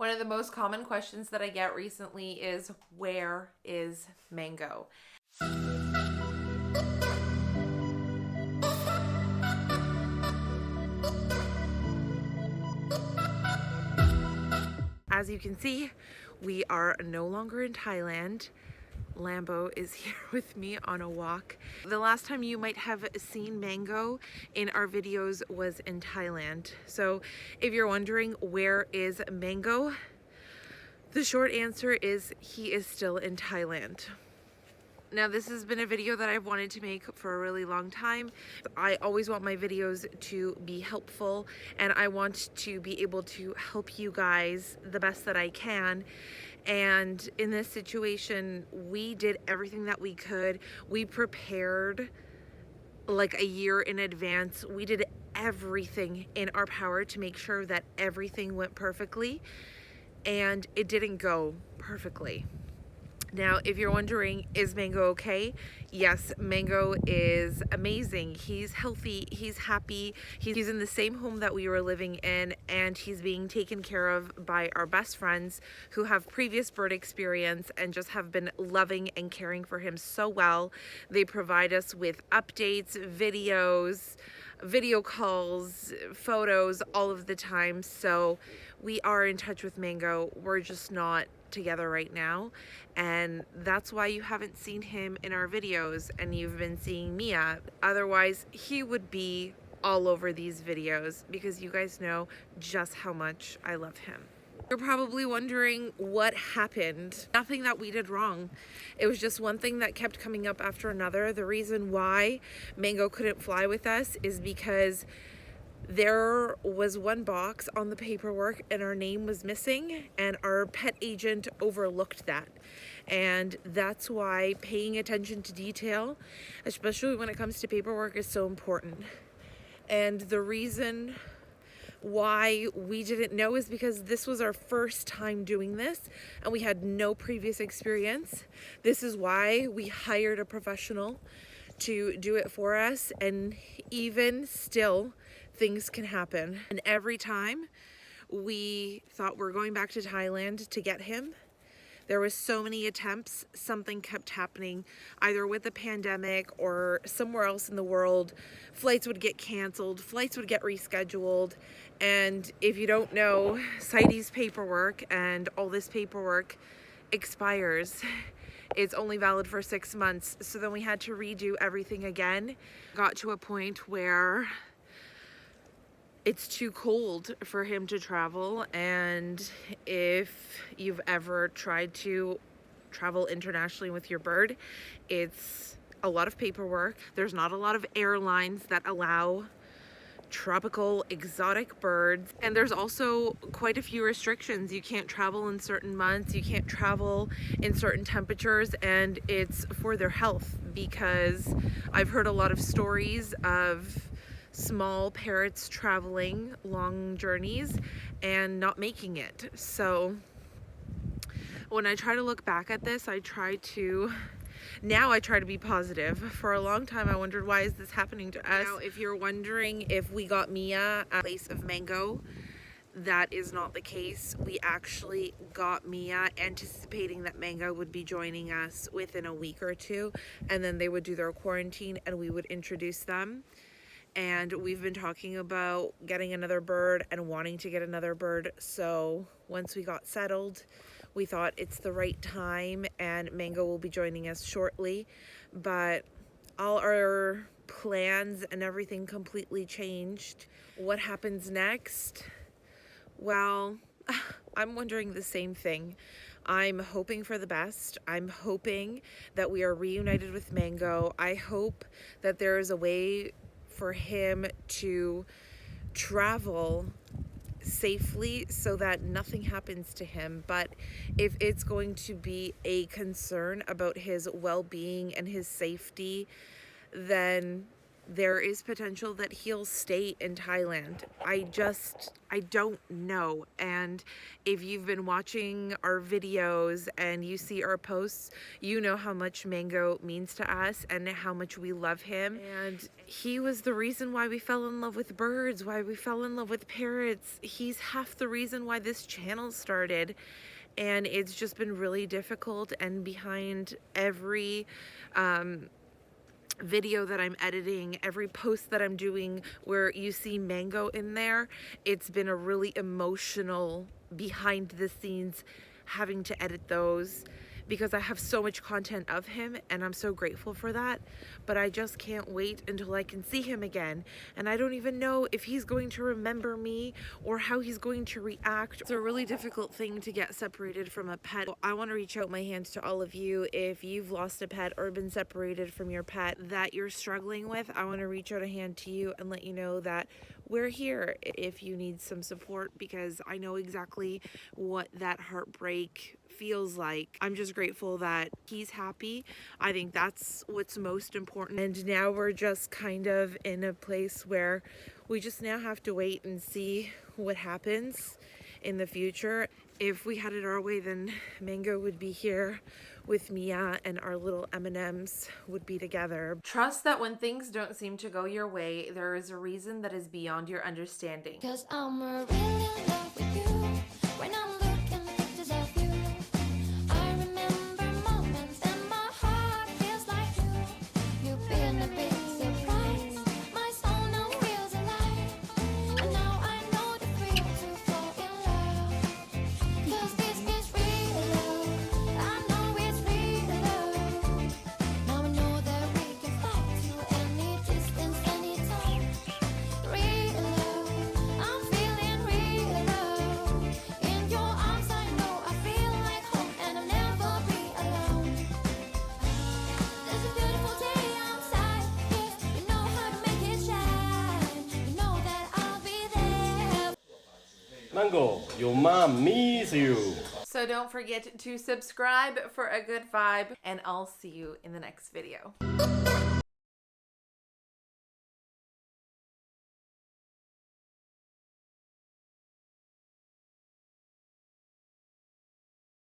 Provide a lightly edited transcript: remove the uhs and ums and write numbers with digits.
One of the most common questions that I get recently is, where is Mango? As you can see, we are no longer in Thailand. Lambo is here with me on a walk. The last time you might have seen Mango in our videos was in Thailand. So if you're wondering where is Mango, the short answer is he is still in Thailand. Now, this has been a video that I've wanted to make for a really long time. I always want my videos to be helpful, and I want to be able to help you guys the best that I can. And in this situation, we did everything that we could. We prepared like a year in advance. We did everything in our power to make sure that everything went perfectly, and it didn't go perfectly. Now, if you're wondering, is Mango okay? Yes, Mango is amazing. He's healthy, he's happy, he's in the same home that we were living in, and he's being taken care of by our best friends who have previous bird experience and just have been loving and caring for him so well. They provide us with updates, videos, video calls, photos all of the time. So we are in touch with Mango. We're just not together right now, and that's why you haven't seen him in our videos and you've been seeing Mia. Otherwise, he would be all over these videos because you guys know just how much I love him. You're probably wondering what happened. Nothing that we did wrong. It was just one thing that kept coming up after another. The reason why Mango couldn't fly with us is because there was one box on the paperwork and our name was missing, and our pet agent overlooked that. And that's why paying attention to detail, especially when it comes to paperwork, is so important. And the reason why we didn't know is because this was our first time doing this and we had no previous experience. This is why we hired a professional to do it for us, and even still, things can happen. And every time we thought we're going back to Thailand to get him, there was so many attempts, something kept happening, either with the pandemic or somewhere else in the world. Flights would get canceled, flights would get rescheduled. And if you don't know, CITES paperwork and all this paperwork expires. It's only valid for 6 months. So then we had to redo everything again. Got to a point where it's too cold for him to travel, and if you've ever tried to travel internationally with your bird, it's a lot of paperwork. There's not a lot of airlines that allow tropical exotic birds, and there's also quite a few restrictions. You can't travel in certain months, you can't travel in certain temperatures, and it's for their health, because I've heard a lot of stories of small parrots traveling long journeys and not making it. So when I try to look back at this, now I try to be positive. For a long time I wondered, why is this happening to us? Now, if you're wondering if we got Mia at place of Mango, that is not the case. We actually got Mia anticipating that Mango would be joining us within a week or two, and then they would do their quarantine and we would introduce them. And we've been talking about getting another bird and wanting to get another bird. So once we got settled, we thought it's the right time, and Mango will be joining us shortly. But all our plans and everything completely changed. What happens next? Well, I'm wondering the same thing. I'm hoping for the best. I'm hoping that we are reunited with Mango. I hope that there is a way for him to travel safely so that nothing happens to him. But if it's going to be a concern about his well-being and his safety, then there is potential that he'll stay in Thailand. I don't know. And if you've been watching our videos and you see our posts, you know how much Mango means to us and how much we love him. And he was the reason why we fell in love with birds, why we fell in love with parrots. He's half the reason why this channel started. And it's just been really difficult, and behind every video that I'm editing, every post that I'm doing where you see Mango in there, it's been a really emotional behind the scenes having to edit those, because I have so much content of him and I'm so grateful for that. But I just can't wait until I can see him again, and I don't even know if he's going to remember me or how he's going to react. It's a really difficult thing to get separated from a pet. I want to reach out my hands to all of you. If you've lost a pet or been separated from your pet that you're struggling with, I want to reach out a hand to you and let you know that we're here if you need some support, because I know exactly what that heartbreak feels like. I'm just grateful that he's happy. I think that's what's most important. And now we're just kind of in a place where we just now have to wait and see what happens in the future. If we had it our way, then Mango would be here with Mia and our little M&Ms would be together. Trust that when things don't seem to go your way, there is a reason that is beyond your understanding. 'Cause I'm really in love with you. When I'm looking at pictures of you, I remember moments and my heart feels like you. You've been a big surprise. My soul now feels alive. And now I know the thrill to fall in love. 'Cause this is real love. I know it's real love. Now I know that we can fly to any distance, anytime. Real love, I'm feeling real love. In your arms I know I feel like home, and I'll never be alone. There's a beautiful day outside, yeah, you know how to make it shine. You know that I'll be there. Mango, your mom miss you. So don't forget to subscribe for a good vibe, and I'll see you in the next video.